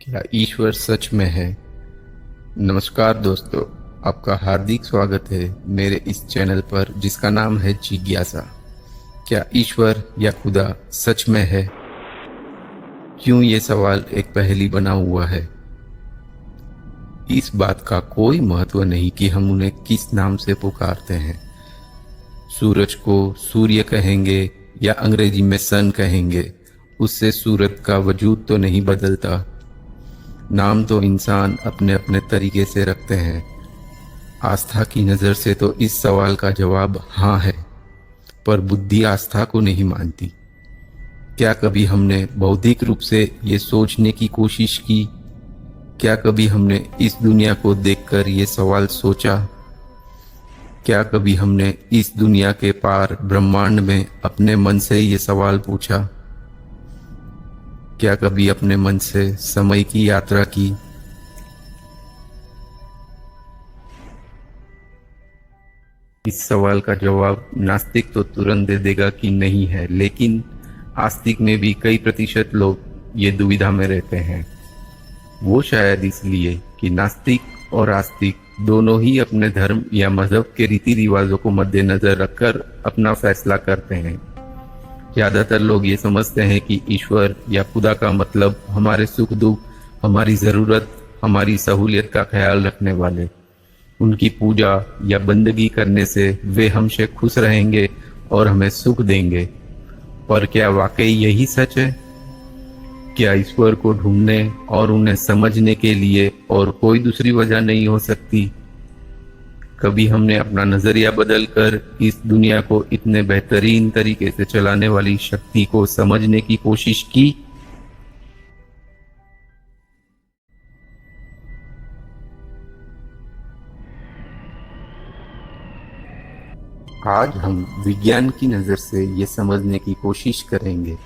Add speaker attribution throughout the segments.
Speaker 1: क्या ईश्वर सच में है? नमस्कार दोस्तों, आपका हार्दिक स्वागत है मेरे इस चैनल पर जिसका नाम है जिज्ञासा। क्या ईश्वर या खुदा सच में है? क्यों ये सवाल एक पहेली बना हुआ है। इस बात का कोई महत्व नहीं कि हम उन्हें किस नाम से पुकारते हैं। सूरज को सूर्य कहेंगे या अंग्रेजी में सन कहेंगे, उससे सूरत का वजूद तो नहीं बदलता। नाम तो इंसान अपने अपने तरीके से रखते हैं। आस्था की नज़र से तो इस सवाल का जवाब हाँ है, पर बुद्धि आस्था को नहीं मानती। क्या कभी हमने बौद्धिक रूप से ये सोचने की कोशिश की? क्या कभी हमने इस दुनिया को देखकर ये सवाल सोचा? क्या कभी हमने इस दुनिया के पार ब्रह्मांड में अपने मन से ये सवाल पूछा? क्या कभी अपने मन से समय की यात्रा की? इस सवाल का जवाब नास्तिक तो तुरंत दे देगा कि नहीं है, लेकिन आस्तिक में भी कई प्रतिशत लोग ये दुविधा में रहते हैं। वो शायद इसलिए कि नास्तिक और आस्तिक दोनों ही अपने धर्म या मजहब के रीति रिवाजों को मद्देनजर रखकर अपना फैसला करते हैं। ज्यादातर लोग ये समझते हैं कि ईश्वर या खुदा का मतलब हमारे सुख दुख, हमारी ज़रूरत, हमारी सहूलियत का ख्याल रखने वाले। उनकी पूजा या बंदगी करने से वे हमसे खुश रहेंगे और हमें सुख देंगे। पर क्या वाकई यही सच है? क्या ईश्वर को ढूंढने और उन्हें समझने के लिए और कोई दूसरी वजह नहीं हो सकती? कभी हमने अपना नजरिया बदलकर इस दुनिया को इतने बेहतरीन तरीके से चलाने वाली शक्ति को समझने की कोशिश की? आज हम विज्ञान की नज़र से ये समझने की कोशिश करेंगे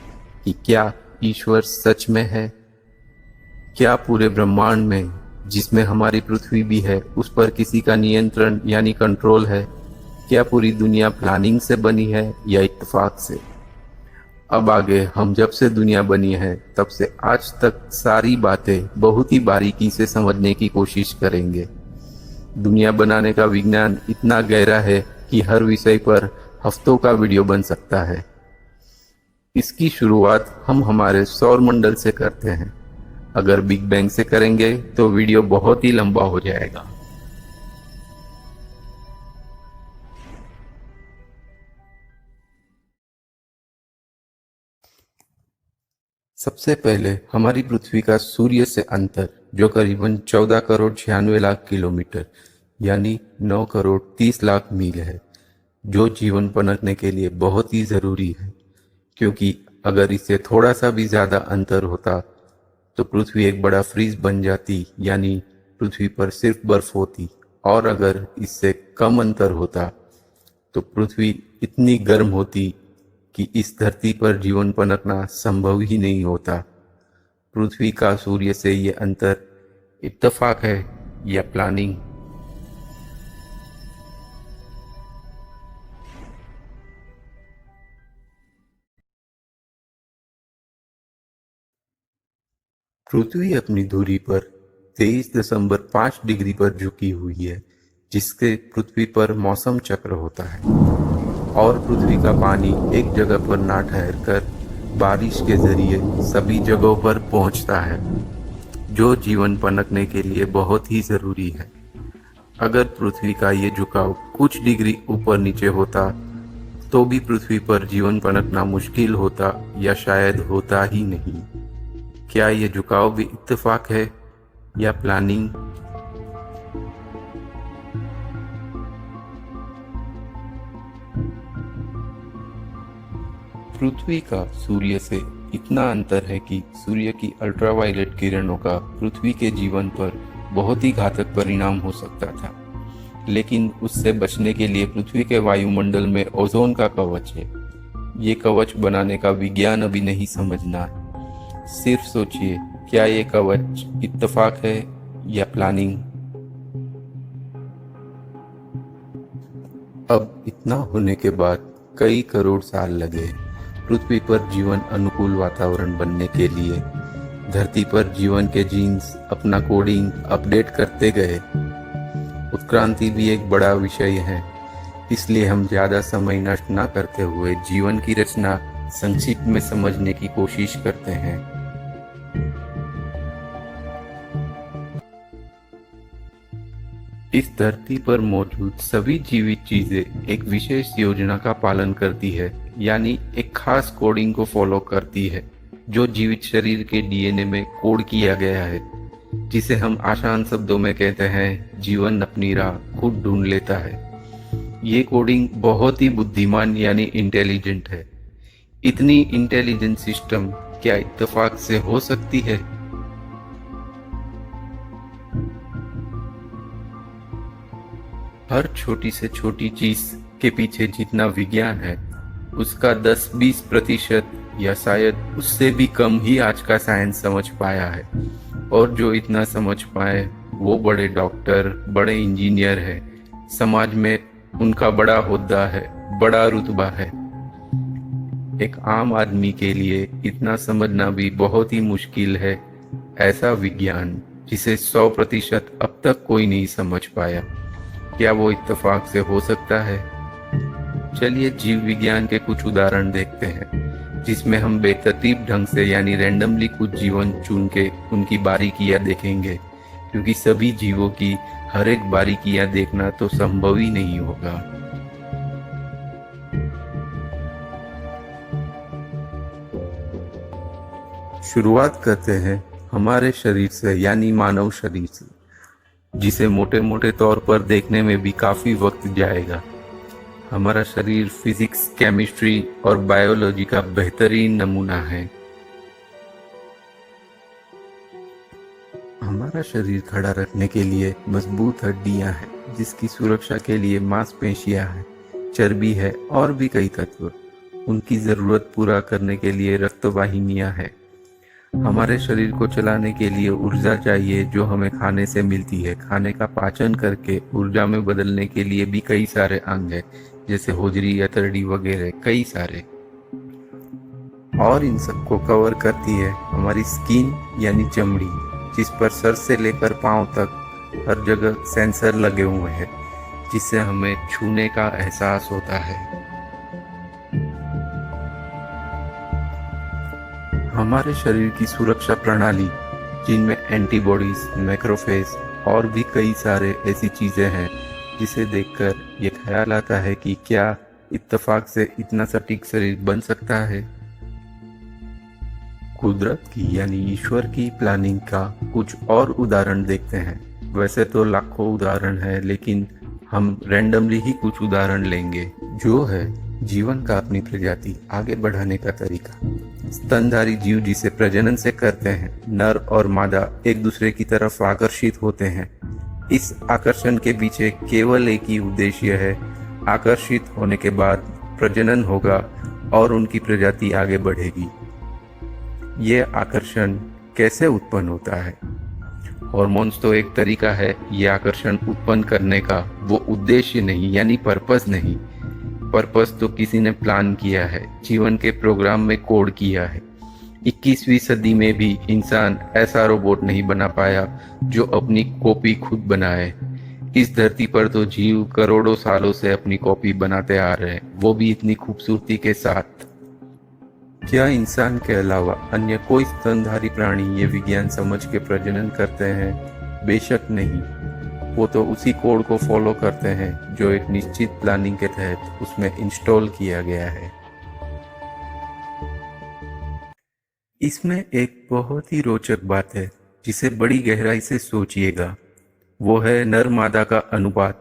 Speaker 1: कि क्या ईश्वर सच में है। क्या पूरे ब्रह्मांड में, जिसमें हमारी पृथ्वी भी है, उस पर किसी का नियंत्रण यानी कंट्रोल है? क्या पूरी दुनिया प्लानिंग से बनी है या इत्तेफाक से? अब आगे हम जब से दुनिया बनी है तब से आज तक सारी बातें बहुत ही बारीकी से समझने की कोशिश करेंगे। दुनिया बनाने का विज्ञान इतना गहरा है कि हर विषय पर हफ्तों का वीडियो बन सकता है। इसकी शुरुआत हम हमारे सौर मंडल से करते हैं। अगर बिग बैंग से करेंगे तो वीडियो बहुत ही लंबा हो जाएगा। सबसे पहले हमारी पृथ्वी का सूर्य से अंतर, जो करीबन 14 करोड़ 96 लाख किलोमीटर यानी 9 करोड़ 30 लाख मील है, जो जीवन पनपने के लिए बहुत ही ज़रूरी है। क्योंकि अगर इससे थोड़ा सा भी ज़्यादा अंतर होता तो पृथ्वी एक बड़ा फ्रीज बन जाती, यानी पृथ्वी पर सिर्फ बर्फ होती। और अगर इससे कम अंतर होता तो पृथ्वी इतनी गर्म होती कि इस धरती पर जीवन पनपना संभव ही नहीं होता। पृथ्वी का सूर्य से ये अंतर इत्तेफाक है या प्लानिंग? पृथ्वी अपनी धुरी पर 23.5 डिग्री पर झुकी हुई है, जिससे पृथ्वी पर मौसम चक्र होता है और पृथ्वी का पानी एक जगह पर ना ठहर कर बारिश के जरिए सभी जगहों पर पहुंचता है, जो जीवन पनपने के लिए बहुत ही ज़रूरी है। अगर पृथ्वी का ये झुकाव कुछ डिग्री ऊपर नीचे होता तो भी पृथ्वी पर जीवन पनपना मुश्किल होता या शायद होता ही नहीं। क्या ये झुकाव भी इत्तेफाक है या प्लानिंग? पृथ्वी का सूर्य से इतना अंतर है कि सूर्य की अल्ट्रावायलेट किरणों का पृथ्वी के जीवन पर बहुत ही घातक परिणाम हो सकता था। लेकिन उससे बचने के लिए पृथ्वी के वायुमंडल में ओजोन का कवच है। ये कवच बनाने का विज्ञान अभी नहीं समझना है। सिर्फ सोचिए, क्या ये कवच इत्तेफाक है या प्लानिंग? अब इतना होने के बाद कई करोड़ साल लगे पृथ्वी पर जीवन अनुकूल वातावरण बनने के लिए। धरती पर जीवन के जीन्स अपना कोडिंग अपडेट करते गए। उत्क्रांति भी एक बड़ा विषय है, इसलिए हम ज़्यादा समय नष्ट न करते हुए जीवन की रचना संक्षिप्त में समझने की कोशिश करते हैं। इस धरती पर मौजूद सभी जीवित चीजें एक विशेष योजना का पालन करती है, यानी एक खास कोडिंग को फॉलो करती है जो जीवित शरीर के डीएनए में कोड किया गया है, जिसे हम आसान शब्दों में कहते हैं जीवन अपनी राह खुद ढूंढ लेता है। ये कोडिंग बहुत ही बुद्धिमान यानी इंटेलिजेंट है। इतनी इंटेलिजेंट सिस्टम क्या इत्तेफाक से हो सकती है? हर छोटी से छोटी चीज के पीछे जितना विज्ञान है, उसका 10-20% या शायद उससे भी कम ही आज का साइंस समझ पाया है। और जो इतना समझ पाए वो बड़े डॉक्टर, बड़े इंजीनियर है, समाज में उनका बड़ा होद्दा है, बड़ा रुतबा है। एक आम आदमी के लिए इतना समझना भी बहुत ही मुश्किल है। ऐसा विज्ञान जिसे 100% अब तक कोई नहीं समझ पाया, क्या वो इत्तेफाक से हो सकता है? चलिए जीव विज्ञान के कुछ उदाहरण देखते हैं, जिसमें हम बेतरतीब ढंग से यानी रैंडमली कुछ जीवन चुन के उनकी बारीकियां देखेंगे, क्योंकि सभी जीवों की हर एक बारीकियां देखना तो संभव ही नहीं होगा। शुरुआत करते हैं हमारे शरीर से यानी मानव शरीर से, जिसे मोटे मोटे तौर पर देखने में भी काफी वक्त जाएगा। हमारा शरीर फिजिक्स, केमिस्ट्री और बायोलॉजी का बेहतरीन नमूना है। हमारा शरीर खड़ा रखने के लिए मजबूत हड्डियां हैं, जिसकी सुरक्षा के लिए मांसपेशियां हैं, चर्बी है और भी कई तत्व। उनकी जरूरत पूरा करने के लिए रक्तवाहिनियां हैं। हमारे शरीर को चलाने के लिए ऊर्जा चाहिए जो हमें खाने से मिलती है। खाने का पाचन करके ऊर्जा में बदलने के लिए भी कई सारे अंग हैं, जैसे होजरी, अतरडी वगैरह कई सारे। और इन सबको कवर करती है हमारी स्किन यानी चमड़ी, जिस पर सर से लेकर पांव तक हर जगह सेंसर लगे हुए हैं, जिससे हमें छूने का एहसास होता है। हमारे शरीर की सुरक्षा प्रणाली, जिनमें एंटीबॉडीज, मैक्रोफेज और भी कई सारे ऐसी चीजें हैं, जिसे देखकर ये ख्याल आता है कि क्या इत्तेफाक से इतना सटीक शरीर बन सकता है। कुदरत की यानी ईश्वर की प्लानिंग का कुछ और उदाहरण देखते हैं। वैसे तो लाखों उदाहरण है, लेकिन हम रैंडमली ही कुछ उदाहरण लेंगे, जो है जीवन का अपनी प्रजाति आगे बढ़ाने का तरीका। स्तनधारी जीव जिसे प्रजनन से करते हैं, नर और मादा एक दूसरे की तरफ आकर्षित होते हैं। इस आकर्षण के पीछे केवल एक ही उद्देश्य है, आकर्षित होने के बाद प्रजनन होगा और उनकी प्रजाति आगे बढ़ेगी। ये आकर्षण कैसे उत्पन्न होता है? हॉर्मोन्स तो एक तरीका है ये आकर्षण उत्पन्न करने का, वो उद्देश्य नहीं यानी पर्पस नहीं। पर्पस तो किसी ने प्लान किया है, जीवन के प्रोग्राम में कोड किया है। 21वीं सदी में भी इंसान ऐसा रोबोट नहीं बना पाया जो अपनी कॉपी खुद बनाए। इस धरती पर तो जीव करोड़ों सालों से अपनी कॉपी बनाते आ रहे हैं, वो भी इतनी खूबसूरती के साथ। क्या इंसान के अलावा अन्य कोई स्तनधारी प्राणी ये विज्ञान समझ के प्रजनन करते हैं? बेशक नहीं। वो तो उसी कोड को फॉलो करते हैं जो एक निश्चित प्लानिंग के तहत उसमें इंस्टॉल किया गया है। इसमें एक बहुत ही रोचक बात है जिसे बड़ी गहराई से सोचिएगा, वो है नर मादा का अनुपात,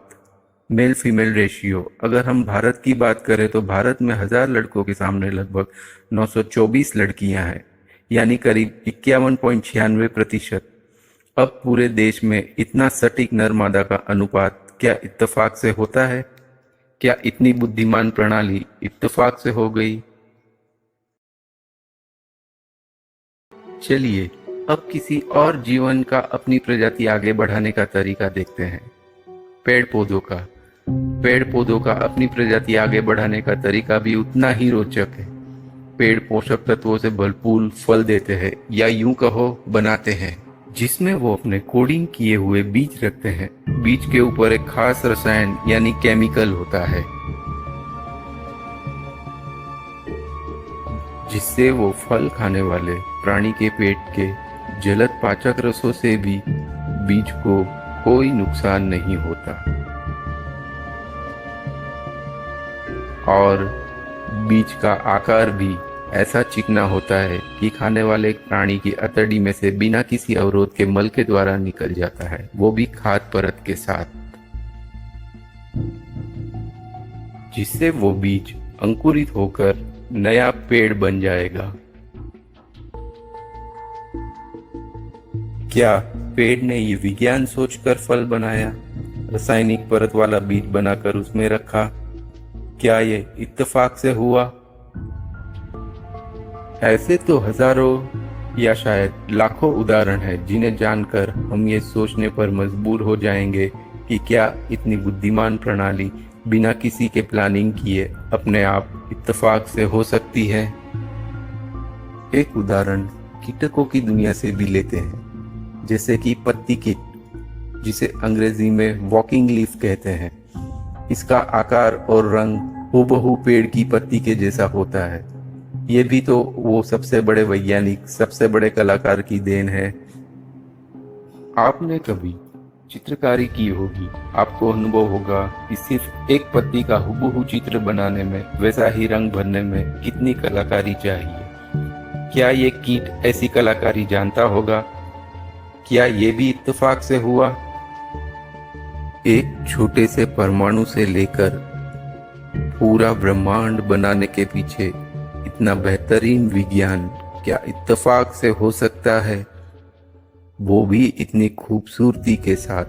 Speaker 1: मेल फीमेल रेशियो। अगर हम भारत की बात करें तो भारत में 1000 लड़कों के सामने लगभग 924 लड़कियां हैं, यानी करीब 51.96%। अब पूरे देश में इतना सटीक नर मादा का अनुपात क्या इत्तेफाक से होता है? क्या इतनी बुद्धिमान प्रणाली इत्तेफाक से हो गई? चलिए अब किसी और जीवन का अपनी प्रजाति आगे बढ़ाने का तरीका देखते हैं, पेड़ पौधों का। पेड़ पौधों का अपनी प्रजाति आगे बढ़ाने का तरीका भी उतना ही रोचक है। पेड़ पोषक तत्वों से भरपूर फल देते हैं, या यूं कहो बनाते हैं, जिसमें वो अपने कोडिंग किए हुए बीज रखते हैं। बीज के ऊपर एक खास रसायन यानी केमिकल होता है, जिससे वो फल खाने वाले प्राणी के पेट के जलद पाचक रसों से भी बीज को कोई नुकसान नहीं होता, और बीज का आकार भी ऐसा चिकना होता है कि खाने वाले प्राणी की अतड़ी में से बिना किसी अवरोध के मल के द्वारा निकल जाता है, वो भी खाद्य परत के साथ, जिससे वो बीज अंकुरित होकर नया पेड़ बन जाएगा। क्या पेड़ ने ये विज्ञान सोचकर फल बनाया, रासायनिक परत वाला बीज बनाकर उसमें रखा? क्या ये इत्तेफाक से हुआ? ऐसे तो हजारों या शायद लाखों उदाहरण हैं, जिन्हें जानकर हम ये सोचने पर मजबूर हो जाएंगे कि क्या इतनी बुद्धिमान प्रणाली बिना किसी के प्लानिंग किए अपने आप इत्तेफाक से हो सकती है। एक उदाहरण कीटकों की दुनिया से भी लेते हैं, जैसे कि पत्ती कीट, जिसे अंग्रेजी में वॉकिंग लीफ कहते हैं। इसका आकार और रंग हूबहू पेड़ की पत्ती के जैसा होता है। ये भी तो वो सबसे बड़े वैज्ञानिक, सबसे बड़े कलाकार की देन है। आपने कभी चित्रकारी की होगी, आपको अनुभव होगा कि सिर्फ एक पत्ती का हूबहू चित्र बनाने में, वैसा ही रंग भरने में कितनी कलाकारी चाहिए। क्या ये कीट ऐसी कलाकारी जानता होगा? क्या ये भी इत्तेफाक से हुआ? एक छोटे से परमाणु से लेकर पूरा ब्रह्मांड बनाने के पीछे इतना बेहतरीन विज्ञान क्या इत्तेफाक से हो सकता है, वो भी इतनी खूबसूरती के साथ।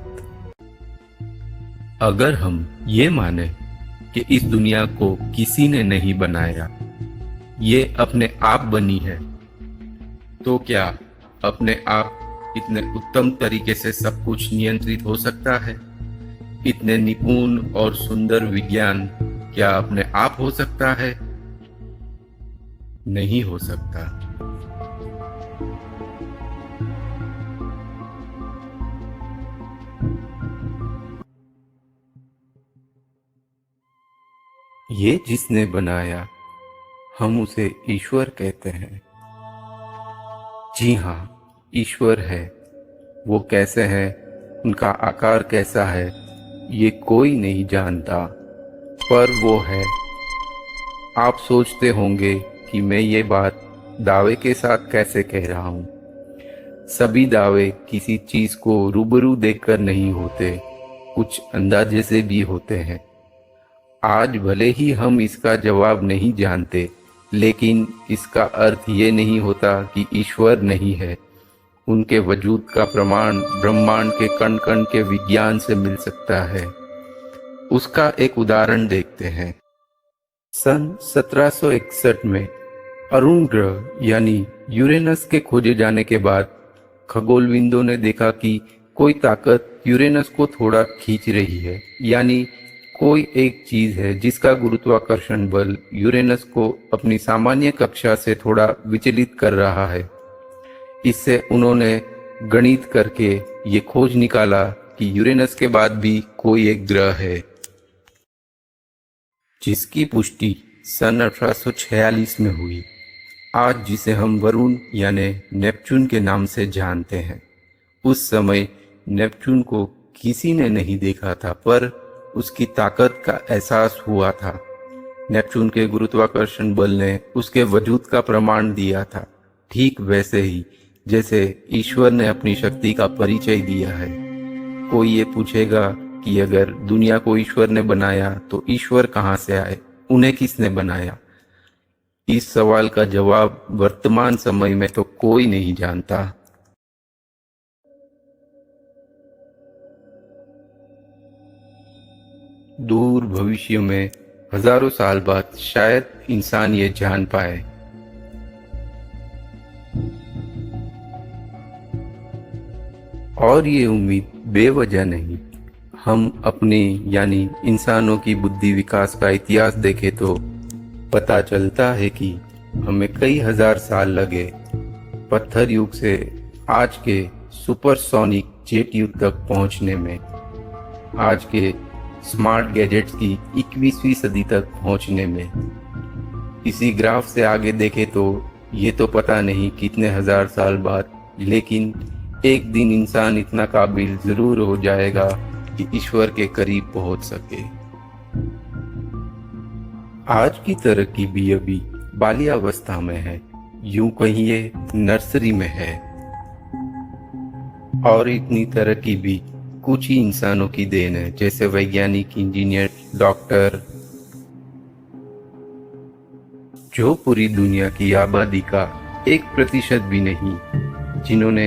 Speaker 1: अगर हम ये माने कि इस दुनिया को किसी ने नहीं बनाया, ये अपने आप बनी है, तो क्या अपने आप इतने उत्तम तरीके से सब कुछ नियंत्रित हो सकता है? इतने निपुण और सुंदर विज्ञान क्या अपने आप हो सकता है? नहीं हो सकता। ये जिसने बनाया, हम उसे ईश्वर कहते हैं। जी हाँ, ईश्वर है। वो कैसे हैं, उनका आकार कैसा है, ये कोई नहीं जानता, पर वो है। आप सोचते होंगे कि मैं ये बात दावे के साथ कैसे कह रहा हूँ। सभी दावे किसी चीज को रूबरू देखकर नहीं होते, कुछ अंदाजे से भी होते हैं। आज भले ही हम इसका जवाब नहीं जानते, लेकिन इसका अर्थ ये नहीं होता कि ईश्वर नहीं है। उनके वजूद का प्रमाण ब्रह्मांड के कण कण के विज्ञान से मिल सकता है। उसका एक उदाहरण देखते हैं। सन 1761 में अरुण ग्रह यानी यूरेनस के खोजे जाने के बाद खगोलविदों ने देखा कि कोई ताकत यूरेनस को थोड़ा खींच रही है, यानी कोई एक चीज है जिसका गुरुत्वाकर्षण बल यूरेनस को अपनी सामान्य कक्षा से थोड़ा विचलित कर रहा है। इससे उन्होंने गणित करके ये खोज निकाला कि यूरेनस के बाद भी कोई एक ग्रह है, जिसकी पुष्टि सन 1846 में हुई। आज जिसे हम वरुण यानी नेपच्यून के नाम से जानते हैं। उस समय नेपच्यून को किसी ने नहीं देखा था, पर उसकी ताकत का एहसास हुआ था। नेपच्यून के गुरुत्वाकर्षण बल ने उसके वजूद का प्रमाण दिया था, ठीक वैसे ही जैसे ईश्वर ने अपनी शक्ति का परिचय दिया है। कोई ये पूछेगा कि अगर दुनिया को ईश्वर ने बनाया तो ईश्वर कहाँ से आए, उन्हें किसने बनाया? इस सवाल का जवाब वर्तमान समय में तो कोई नहीं जानता। दूर भविष्य में हजारों साल बाद शायद इंसान ये जान पाए। और ये उम्मीद बेवजह नहीं। हम अपने यानी इंसानों की बुद्धि विकास का इतिहास देखें तो पता चलता है कि हमें कई हजार साल लगे पत्थर युग से आज के सुपरसोनिक जेट युग तक पहुंचने में, आज के स्मार्ट गैजेट्स की 21वीं सदी तक पहुंचने में। इसी ग्राफ से आगे देखें तो ये तो पता नहीं कितने हजार साल बाद, लेकिन एक दिन इंसान इतना काबिल जरूर हो जाएगा कि ईश्वर के करीब पहुंच सके। आज की तरक्की भी अभी बाल्यावस्था में है, यूं कहिए नर्सरी में है। और इतनी तरक्की भी कुछ ही इंसानों की देन है, जैसे वैज्ञानिक, इंजीनियर, डॉक्टर, जो पूरी दुनिया की आबादी का 1% भी नहीं, जिन्होंने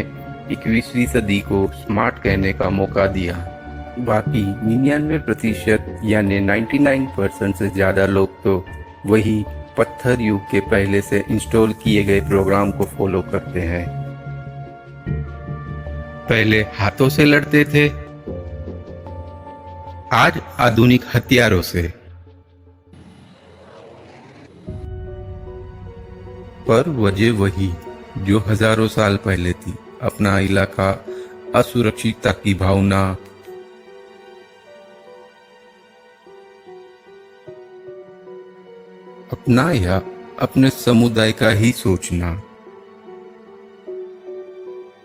Speaker 1: 21वीं सदी को स्मार्ट कहने का मौका दिया। बाकी 99% यानी 99% से ज़्यादा लोग तो वही पत्थर युग के पहले से इंस्टॉल किए गए प्रोग्राम को फॉलो करते हैं। पहले हाथों से लड़ते थे, आज आधुनिक हथियारों से। पर वजह वही जो हजारों साल पहले थी, अपना इलाका, असुरक्षितता की भावना, अपना या अपने समुदाय का ही सोचना।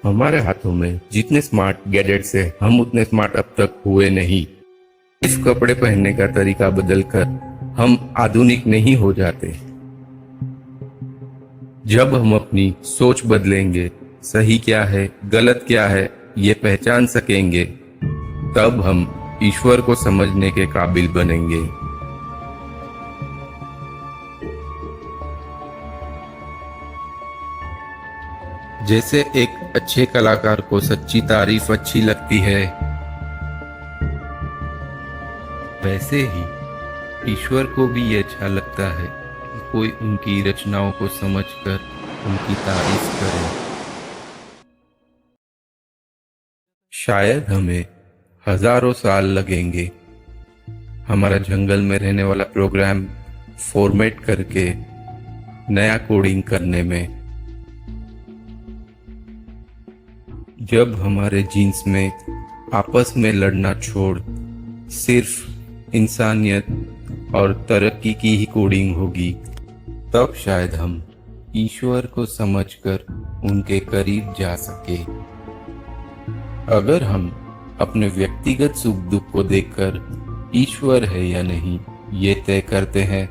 Speaker 1: हमारे हाथों में जितने स्मार्ट गैजेट्स है, हम उतने स्मार्ट अब तक हुए नहीं। सिर्फ कपड़े पहनने का तरीका बदलकर हम आधुनिक नहीं हो जाते। जब हम अपनी सोच बदलेंगे, सही क्या है, गलत क्या है, ये पहचान सकेंगे, तब हम ईश्वर को समझने के काबिल बनेंगे। जैसे एक अच्छे कलाकार को सच्ची तारीफ अच्छी लगती है, वैसे ही ईश्वर को भी ये अच्छा लगता है कि कोई उनकी रचनाओं को समझकर उनकी तारीफ करे। शायद हमें हजारों साल लगेंगे हमारा जंगल में रहने वाला प्रोग्राम फॉर्मेट करके नया कोडिंग करने में। जब हमारे जीन्स में आपस में लड़ना छोड़ सिर्फ इंसानियत और तरक्की की ही कोडिंग होगी, तब शायद हम ईश्वर को समझकर उनके करीब जा सके। अगर हम अपने व्यक्तिगत सुख दुख को देखकर ईश्वर है या नहीं ये तय करते हैं,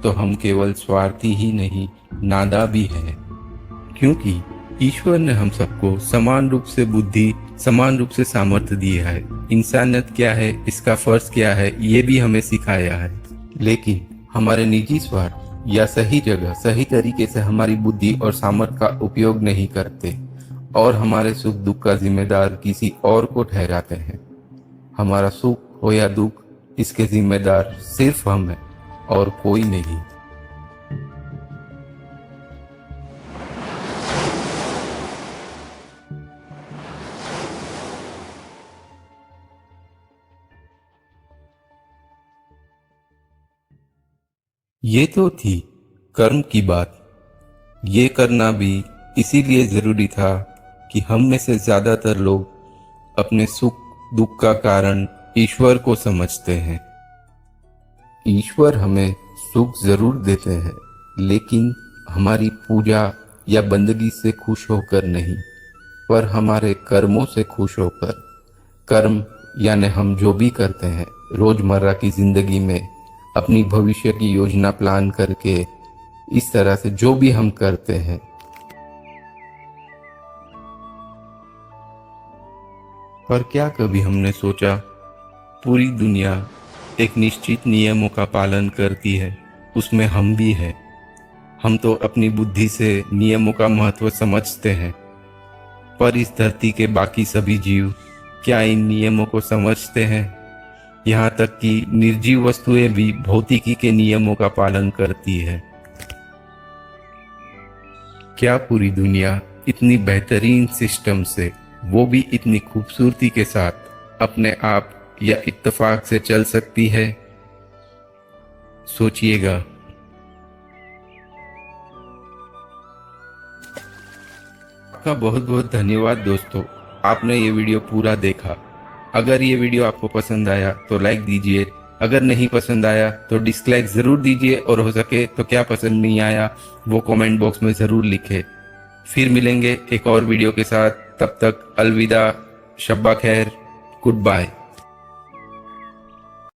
Speaker 1: तो हम केवल स्वार्थी ही नहीं, नादा भी हैं। क्योंकि ईश्वर ने हम सबको समान रूप से बुद्धि, समान रूप से सामर्थ्य दिया है। इंसानियत क्या है, इसका फर्ज क्या है, ये भी हमें सिखाया है। लेकिन हमारे निजी स्वार्थ या सही जगह, सही तरीके से हमारी बुद्धि और सामर्थ्य का उपयोग नहीं करते और हमारे सुख दुख का जिम्मेदार किसी और को ठहराते हैं। हमारा सुख हो या दुख, इसके जिम्मेदार सिर्फ हम हैं और कोई नहीं। ये तो थी कर्म की बात। ये करना भी इसीलिए जरूरी था कि हम में से ज्यादातर लोग अपने सुख दुख का कारण ईश्वर को समझते हैं। ईश्वर हमें सुख जरूर देते हैं, लेकिन हमारी पूजा या बंदगी से खुश होकर नहीं, पर हमारे कर्मों से खुश होकर। कर्म यानी हम जो भी करते हैं रोजमर्रा की जिंदगी में, अपनी भविष्य की योजना प्लान करके, इस तरह से जो भी हम करते हैं। पर क्या कभी हमने सोचा पूरी दुनिया एक निश्चित नियमों का पालन करती है, उसमें हम भी हैं। हम तो अपनी बुद्धि से नियमों का महत्व समझते हैं, पर इस धरती के बाकी सभी जीव क्या इन नियमों को समझते हैं? यहाँ तक कि निर्जीव वस्तुएं भी भौतिकी के नियमों का पालन करती है। क्या पूरी दुनिया इतनी बेहतरीन सिस्टम से, वो भी इतनी खूबसूरती के साथ, अपने आप या इत्तेफाक से चल सकती है? सोचिएगा। आपका बहुत बहुत धन्यवाद दोस्तों, आपने ये वीडियो पूरा देखा। अगर ये वीडियो आपको पसंद आया तो लाइक दीजिए, अगर नहीं पसंद आया तो डिसलाइक ज़रूर दीजिए, और हो सके तो क्या पसंद नहीं आया वो कमेंट बॉक्स में ज़रूर लिखें। फिर मिलेंगे एक और वीडियो के साथ, तब तक अलविदा, शब्बा खैर, गुड बाय।